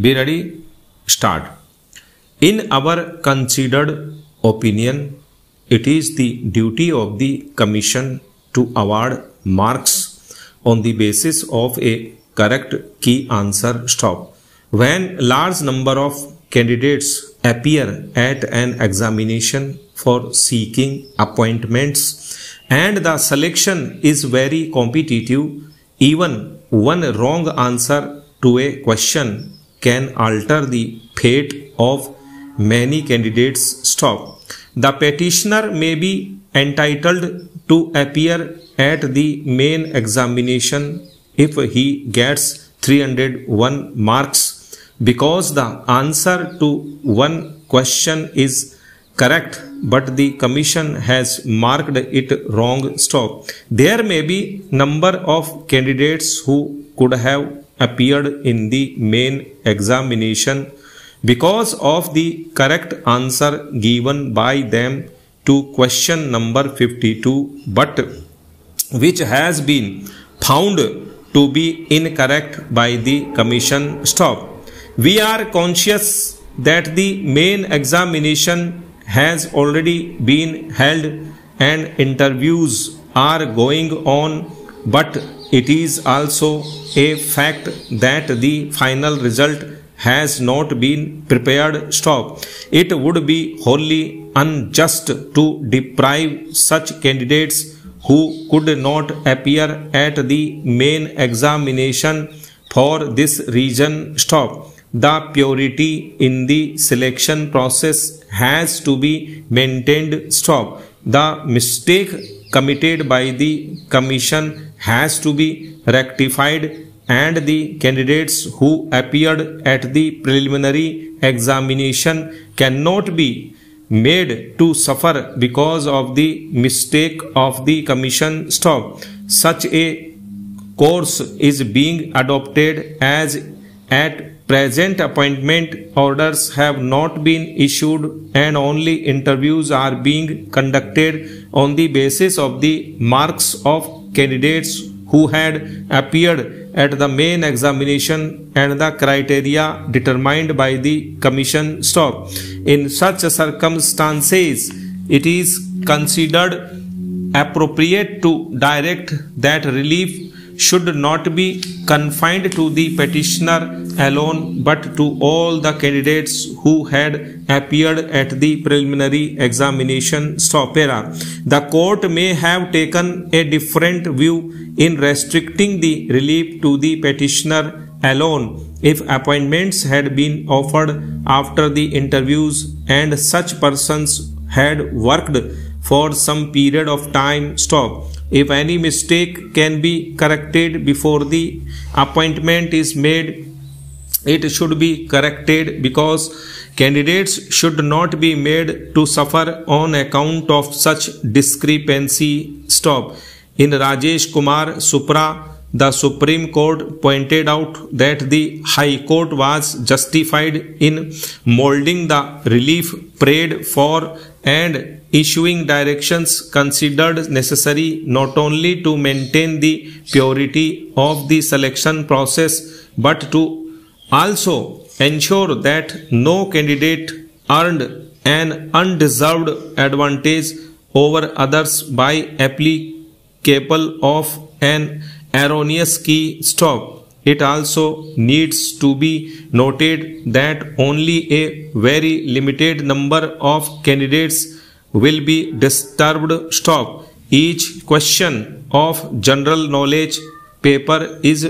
Be ready? Start. In our considered opinion, it is the duty of the Commission to award marks on the basis of a correct key answer. Stop. When large number of candidates appear at an examination for seeking appointments and the selection is very competitive, even one wrong answer to a question can alter the fate of many candidates. Stop. The petitioner may be entitled to appear at the main examination if he gets 301 marks because the answer to one question is correct but the Commission has marked it wrong. Stop. There may be number of candidates who could have appeared in the main examination because of the correct answer given by them to question number 52, but which has been found to be incorrect by the Commission. Stop. We are conscious that the main examination has already been held and interviews are going on, but it is also a fact that the final result has not been prepared. Stop. It would be wholly unjust to deprive such candidates who could not appear at the main examination for this reason. Stop. The purity in the selection process has to be maintained. Stop. The mistake committed by the Commission has to be rectified and the candidates who appeared at the preliminary examination cannot be made to suffer because of the mistake of the Commission. Stop. Such a course is being adopted as at present appointment orders have not been issued and only interviews are being conducted on the basis of the marks of candidates who had appeared at the main examination and the criteria determined by the Commission. Stop. In such circumstances, it is considered appropriate to direct that relief should not be confined to the petitioner alone but to all the candidates who had appeared at the preliminary examination. Stop. The court may have taken a different view in restricting the relief to the petitioner alone if appointments had been offered after the interviews and such persons had worked for some period of time. Stop. If any mistake can be corrected before the appointment is made, it should be corrected because candidates should not be made to suffer on account of such discrepancy. Stop. In Rajesh Kumar Supra, the Supreme Court pointed out that the High Court was justified in molding the relief prayed for and issuing directions considered necessary not only to maintain the purity of the selection process but to also ensure that no candidate earned an undeserved advantage over others by applicable of an erroneous key. Stop. It also needs to be noted that only a very limited number of candidates will be disturbed. Stop. Each question of general knowledge paper is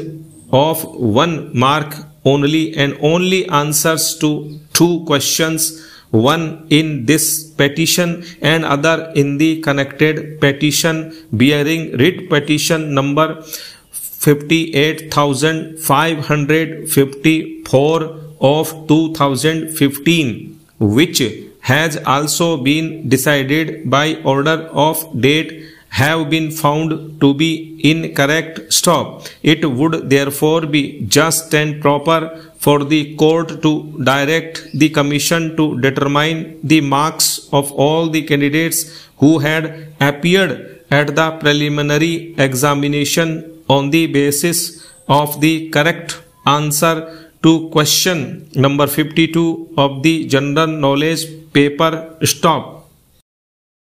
of 1 mark only and only answers to 2 questions, one in this petition and other in the connected petition bearing writ petition number 58,554 of 2015, which has also been decided by order of date, have been found to be incorrect. Stop. It would therefore be just and proper for the court to direct the Commission to determine the marks of all the candidates who had appeared at the preliminary examination on the basis of the correct answer to question number 52 of the general knowledge paper. Stop.